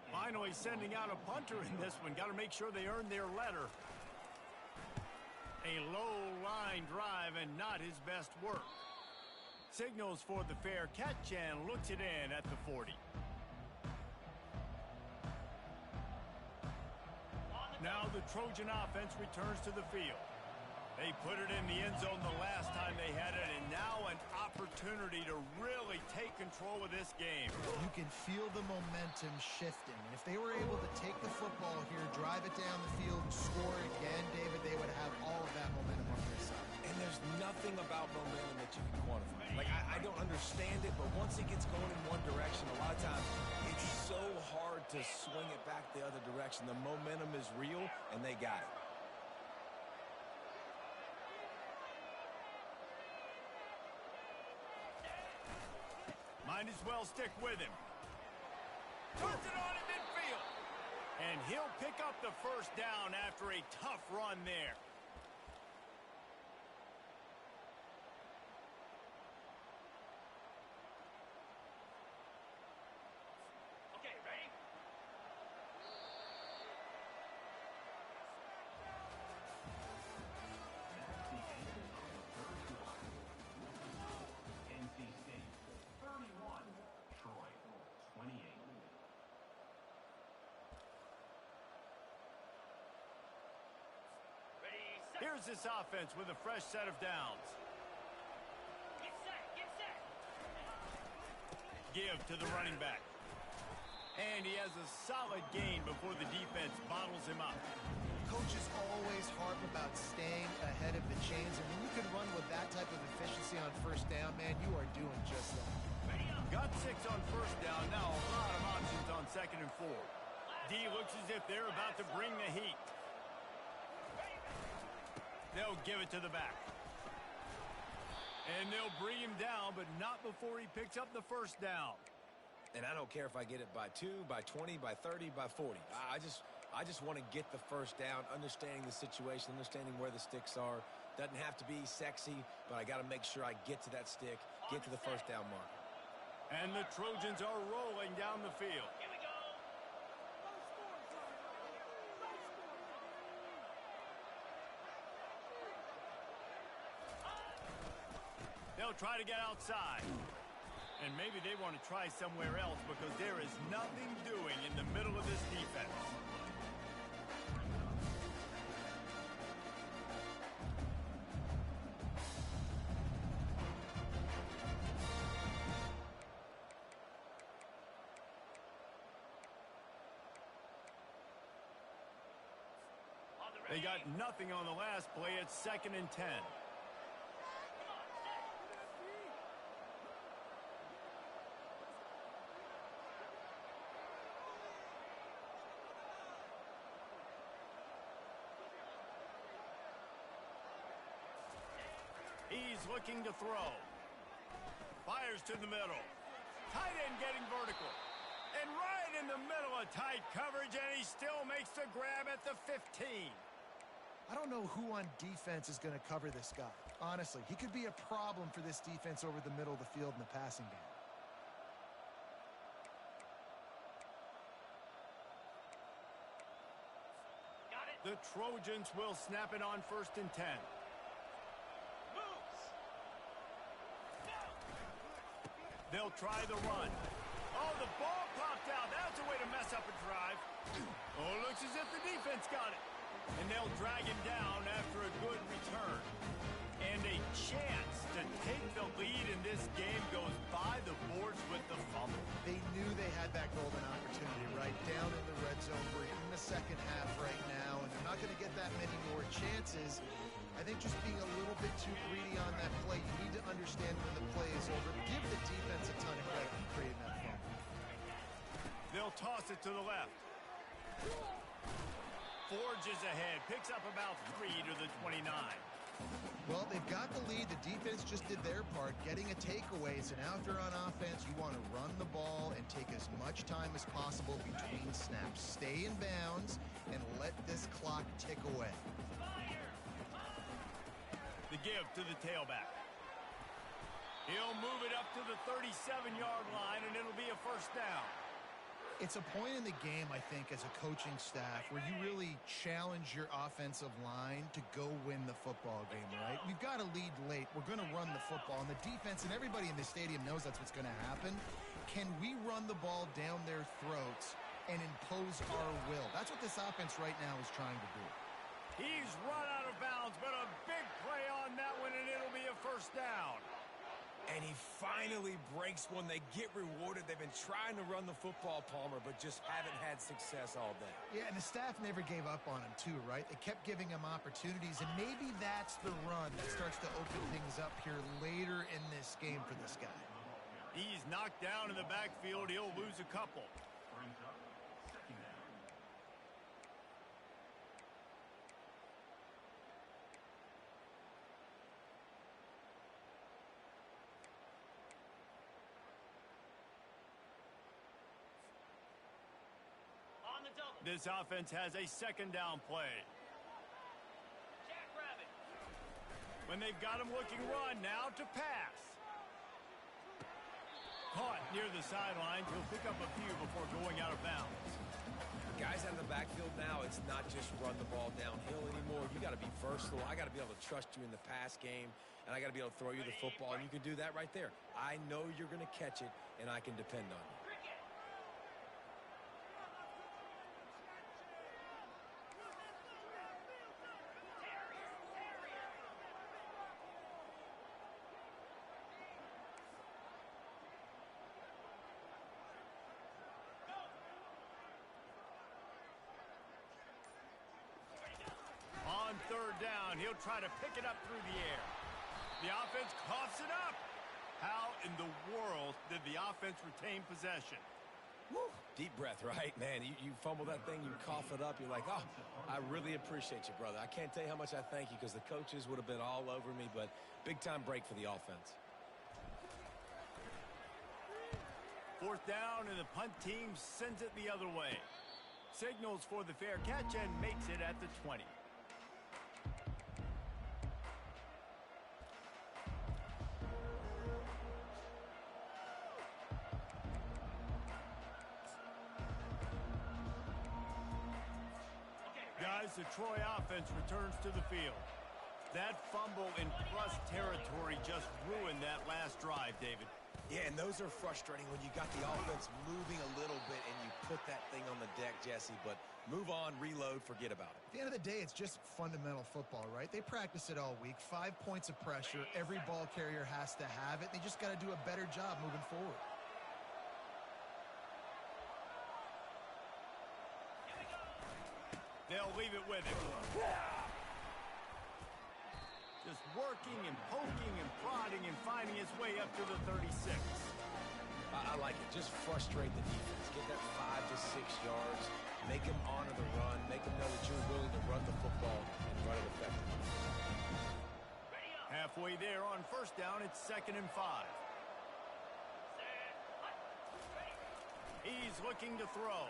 Finally sending out a punter in this one. Got to make sure they earn their letter. A low-line drive and not his best work. Signals for the fair catch and looks it in at the 40. Now the Trojan offense returns to the field. They put it in the end zone the last time they had it, and now an opportunity to really take control of this game. You can feel the momentum shifting. And if they were able to take the football here, drive it down the field, and score again, David, they would have all of that momentum on their side. And there's nothing about momentum that you can quantify. Like, I don't understand it, but once it gets going in one direction, a lot of times it's so hard to swing it back the other direction. The momentum is real, and they got it. Might as well stick with him. Turns it on in midfield. And he'll pick up the first down after a tough run there. Okay, ready? NC State 31, Troy 28. Ready, set. Here's this offense with a fresh set of downs. Get set, get set. Give to the running back. And he has a solid gain before the defense bottles him up. Coaches always harp about staying ahead of the chains, and when you can run with that type of efficiency on first down, man, you are doing just that. Ready up. Got 6 on first down. Now a lot of options on 2nd and 4. D looks as if they're about to bring the heat. They'll give it to the back. And they'll bring him down, but not before he picks up the first down. And I don't care if I get it by 2, by 20, by 30, by 40. I just want to get the first down, understanding the situation, understanding where the sticks are. Doesn't have to be sexy, but I got to make sure I get to that stick, get to the first down marker. And the Trojans are rolling down the field. Here we go. They'll try to get outside. And maybe they want to try somewhere else because there is nothing doing in the middle of this defense. They got nothing on the last play. It's 2nd and 10. He's looking to throw. Fires to the middle. Tight end getting vertical. And right in the middle of tight coverage, and he still makes the grab at the 15. I don't know who on defense is going to cover this guy. Honestly, he could be a problem for this defense over the middle of the field in the passing game. Got it. The Trojans will snap it on 1st and 10. Moves. No. They'll try the run. Oh, the ball popped out. That's a way to mess up a drive. Oh, it looks as if the defense got it. And they'll drag him down after a good return. And a chance to take the lead in this game goes by the boards with the fumble. They knew they had that golden opportunity right down in the red zone. We're in the second half right now, and they're not going to get that many more chances. I think just being a little bit too greedy on that play, you need to understand when the play is over. Give the defense a ton of credit for creating that fumble. They'll toss it to the left. Forges ahead, picks up about 3 to the 29. Well, they've got the lead. The defense just did their part, getting a takeaway. So now if they're on offense, you want to run the ball and take as much time as possible between snaps. Stay in bounds and let this clock tick away. The give to the tailback. He'll move it up to the 37-yard line, and it'll be a first down. It's a point in the game, I think, as a coaching staff where you really challenge your offensive line to go win the football game, right? We've got to lead late. We're going to run the football. And the defense and everybody in the stadium knows that's what's going to happen. Can we run the ball down their throats and impose our will? That's what this offense right now is trying to do. He's run out of bounds, but a big play on that one, and it'll be a first down. And he finally breaks one. They get rewarded. They've been trying to run the football, Palmer, but just haven't had success all day. Yeah, and the staff never gave up on him, too, right? They kept giving him opportunities, and maybe that's the run that starts to open things up here later in this game for this guy. He's knocked down in the backfield. He'll lose a couple. Brings up 2nd down. On the double. This offense has a 2nd down play. Jackrabbit. When they've got him looking run, now to pass. Caught near the sidelines. He'll pick up a few before going out of bounds. Guys out of the backfield now, it's not just run the ball downhill anymore. You got to be versatile. I got to be able to trust you in the pass game, and I got to be able to throw you the football, and you can do that right there. I know you're going to catch it, and I can depend on you. Cricket. On 3rd down, he'll try to pick it up through the air. The offense coughs it up. How in the world did the offense retain possession? Woo. Deep breath, right? Man, you fumble that thing, you cough it up, you're like, oh, I really appreciate you, brother. I can't tell you how much I thank you because the coaches would have been all over me, but big-time break for the offense. Fourth down, and the punt team sends it the other way. Signals for the fair catch and makes it at the 20. Guys, the Troy offense returns to the field. That fumble in plus territory just ruined that last drive, David. Yeah, and those are frustrating when you got the offense moving a little bit and you put that thing on the deck, Jesse. But move on, reload, forget about it. At the end of the day, it's just fundamental football, right? They practice it all week. 5 points of pressure. Every ball carrier has to have it. They just got to do a better job moving forward. They'll leave it with him. Just working and poking and prodding and finding his way up to the 36. I like it. Just frustrate the defense. Get that 5 to 6 yards. Make them honor the run. Make them know that you're willing to run the football and run it effectively. Halfway there on first down, it's 2nd and 5. He's looking to throw.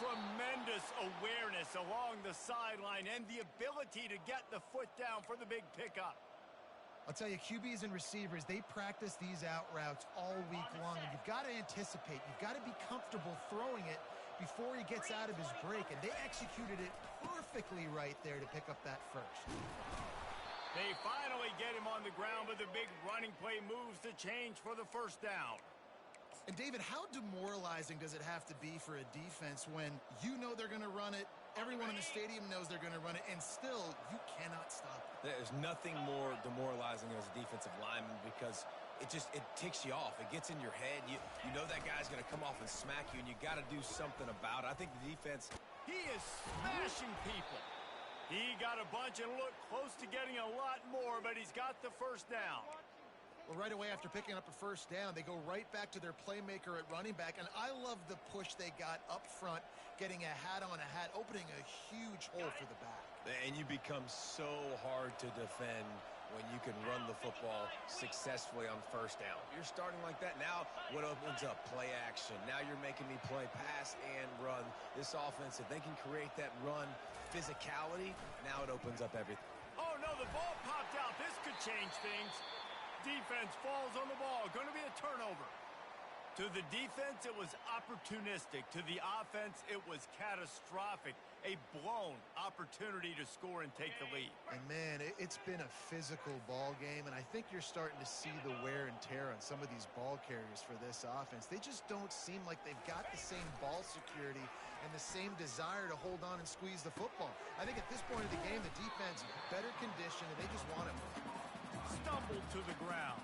Tremendous awareness along the sideline and the ability to get the foot down for the big pickup. I'll tell you, QBs and receivers, they practice these out routes all week long. And you've got to anticipate. You've got to be comfortable throwing it before he gets out of his break. And they executed it perfectly right there to pick up that first. They finally get him on the ground, but the big running play moves the change for the first down. And, David, how demoralizing does it have to be for a defense when you know they're going to run it, everyone in the stadium knows they're going to run it, and still you cannot stop it? There's nothing more demoralizing as a defensive lineman because it ticks you off. It gets in your head. You know that guy's going to come off and smack you, and you got to do something about it. I think the defense... He is smashing people. He got a bunch and looked close to getting a lot more, but he's got the first down. Well, right away after picking up a first down, they go right back to their playmaker at running back. And I love the push they got up front, getting a hat on a hat, opening a huge hole for the back. And you become so hard to defend when you can run the football successfully on first down. You're starting like that. Now what opens up? Play action. Now you're making me play pass and run. This offense, if they can create that run physicality, now it opens up everything. Oh, no, the ball popped out. This could change things. Defense falls on the ball. Going to be a turnover. To the defense, it was opportunistic. To the offense, it was catastrophic. A blown opportunity to score and take the lead. And, man, it's been a physical ball game, and I think you're starting to see the wear and tear on some of these ball carriers for this offense. They just don't seem like they've got the same ball security and the same desire to hold on and squeeze the football. I think at this point of the game, the defense better conditioned, and they just want it. Stumbled to the ground.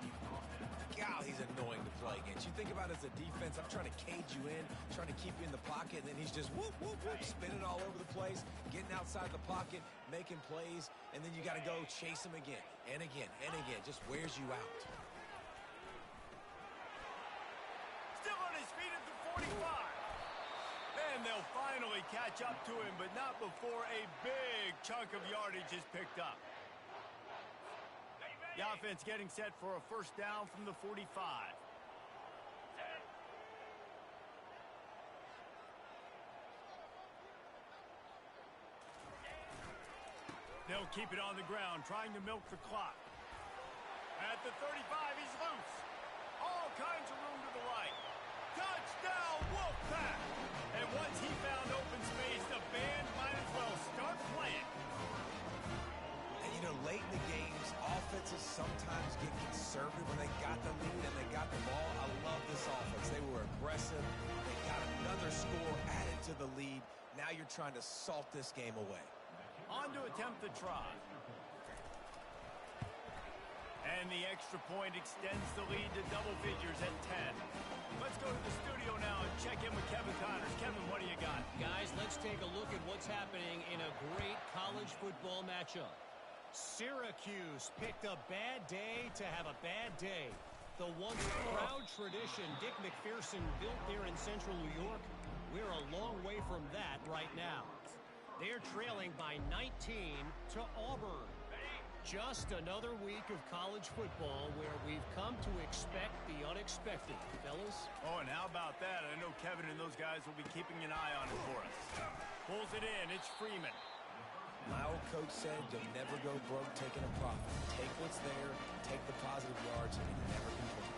God, he's annoying to play against. You think about it as a defense, I'm trying to cage you in, trying to keep you in the pocket, and then he's just whoop, whoop, whoop, spinning all over the place, getting outside the pocket, making plays, and then you got to go chase him again and again and again. Just wears you out. Still on his feet at the 45. And they'll finally catch up to him, but not before a big chunk of yardage is picked up. The offense getting set for a first down from the 45. They'll keep it on the ground, trying to milk the clock. At the 35, he's loose. All kinds of room to the right. Touchdown, Wolfpack! And once he found open space, the band might as well start playing. And, you know, late in the games, offenses sometimes get conservative when they got the lead and they got the ball. I love this offense. They were aggressive. They got another score added to the lead. Now you're trying to salt this game away. On to attempt the try. And the extra point extends the lead to double figures at 10. Let's go to the studio now and check in with Kevin Connors. Kevin, what do you got? Guys, let's take a look at what's happening in a great college football matchup. Syracuse picked a bad day to have a bad day. The once proud tradition Dick McPherson built there in central New York, we're a long way from that right now. They're trailing by 19 to Auburn. Just another week of college football where we've come to expect the unexpected, fellas. Oh, and how about that? I know Kevin and those guys will be keeping an eye on it for us. Pulls it in. It's Freeman. My old coach said you'll never go broke taking a profit. Take what's there, take the positive yards, and never complain.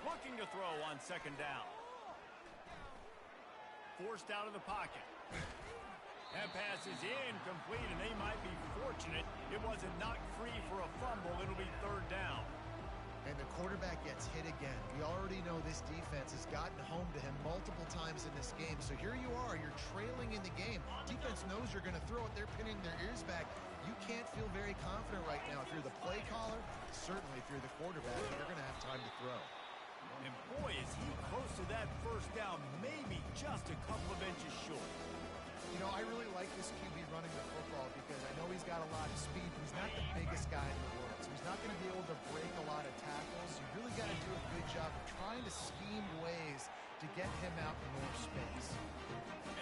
Looking to throw on second down. Forced out of the pocket. That pass is incomplete, and they might be fortunate it wasn't knocked free for a fumble. It'll be third down. And the quarterback gets hit again. We already know this defense has gotten home to him multiple times in this game. So here you are, you're trailing in the game. Defense knows you're going to throw it. They're pinning their ears back. You can't feel very confident right now. If you're the play caller, certainly if you're the quarterback, you're going to have time to throw. And boy, is he close to that first down, maybe just a couple of inches short. You know, I really like this QB running the football because I know he's got a lot of speed, but he's not the biggest guy in the world. So he's not going to be able to break a lot of tackles. You really got to do a good job of trying to scheme ways to get him out in more space.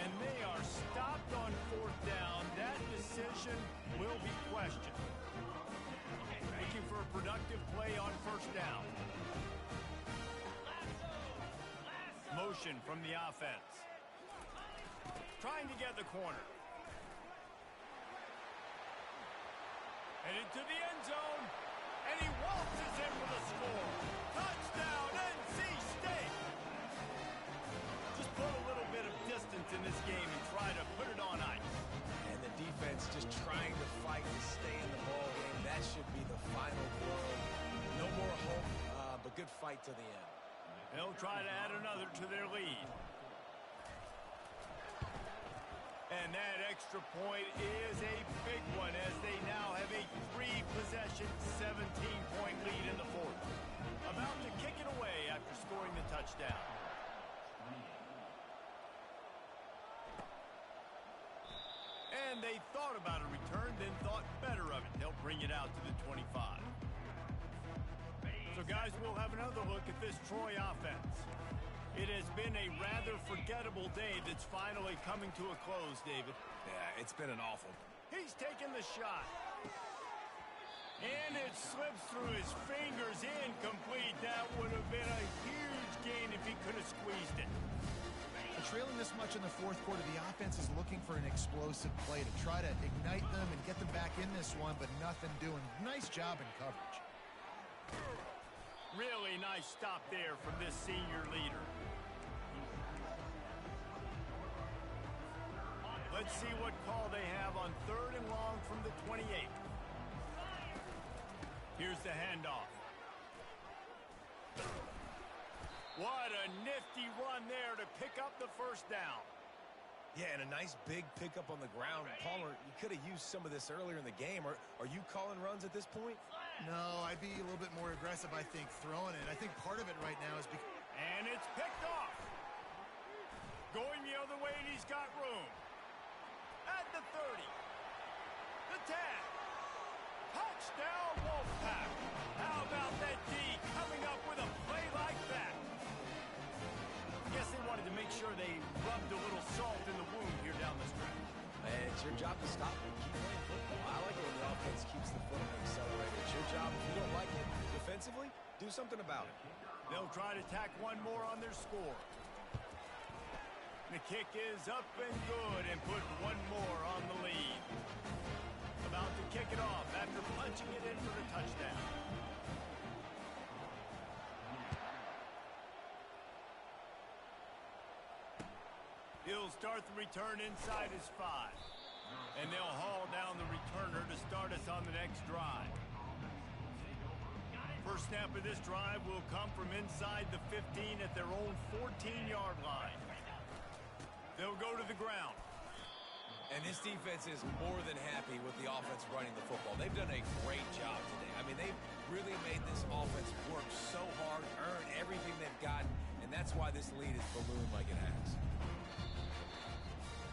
And they are stopped on fourth down. That decision will be questioned. Looking for a productive play on first down. Motion from the offense. Trying to get the corner. Headed to the end zone. And he waltzes in for the score. Touchdown, NC State. Just put a little bit of distance in this game and try to put it on ice. And the defense just trying to fight to stay in the ball game. That should be the final blow. No more hope, but good fight to the end. They'll try to add another to their lead. And that extra point is a big one as they now have a 3-possession, 17-point lead in the fourth. About to kick it away after scoring the touchdown. And they thought about a return, then thought better of it. They'll bring it out to the 25. So, guys, we'll have another look at this Troy offense. It has been a rather forgettable day that's finally coming to a close, David. Yeah, it's been an awful. He's taking the shot. And it slips through his fingers, incomplete. That would have been a huge gain if he could have squeezed it. Trailing this much in the fourth quarter, the offense is looking for an explosive play to try to ignite them and get them back in this one, but nothing doing. Nice job in coverage. Really nice stop there from this senior leader. Let's see what call they have on third and long from the 28. Here's the handoff. What a nifty run there to pick up the first down. Yeah, and a nice big pickup on the ground. Palmer, you could have used some of this earlier in the game. Are you calling runs at this point? No, I'd be a little bit more aggressive, I think, throwing it. I think part of it right now is because... And it's picked off. Going the other way, and he's got room. At the 30. The 10. Touchdown, Wolfpack. How about that D coming up with a play like that? Guess they wanted to make sure they rubbed a little salt in the wound here down the stretch. And it's your job to stop and keep playing football. I like it when the offense keeps the foot on the accelerator. It's your job. If you don't like it defensively, do something about it. They'll try to tack one more on their score. The kick is up and good and put one more on the lead. About to kick it off after punching it in for the touchdown. He'll start the return inside his 5. And they'll haul down the returner to start us on the next drive. First snap of this drive will come from inside the 15 at their own 14-yard line. They'll go to the ground. And this defense is more than happy with the offense running the football. They've done a great job today. I mean, they've really made this offense work so hard, earn everything they've gotten, and that's why this lead is ballooned like it has.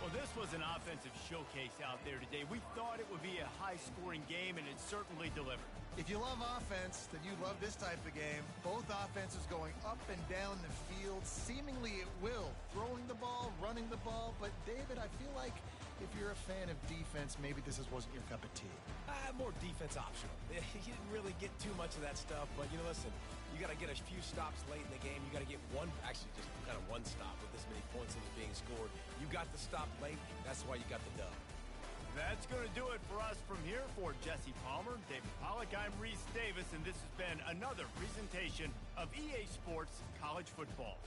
Well, this was an offensive showcase out there today. We thought it would be a high-scoring game, and it certainly delivered. If you love offense, then you love this type of game. Both offenses going up and down the field, seemingly at will, throwing the ball, running the ball. But, David, I feel like if you're a fan of defense, maybe this wasn't your cup of tea. More defense optional. You didn't really get too much of that stuff, but, listen, you got to get a few stops late in the game. You got to get just kind of one stop with this many points that was being scored. You got the stop late. That's why you got the dub. That's going to do it for us from here. For Jesse Palmer, David Pollack, I'm Reese Davis, and this has been another presentation of EA Sports College Football.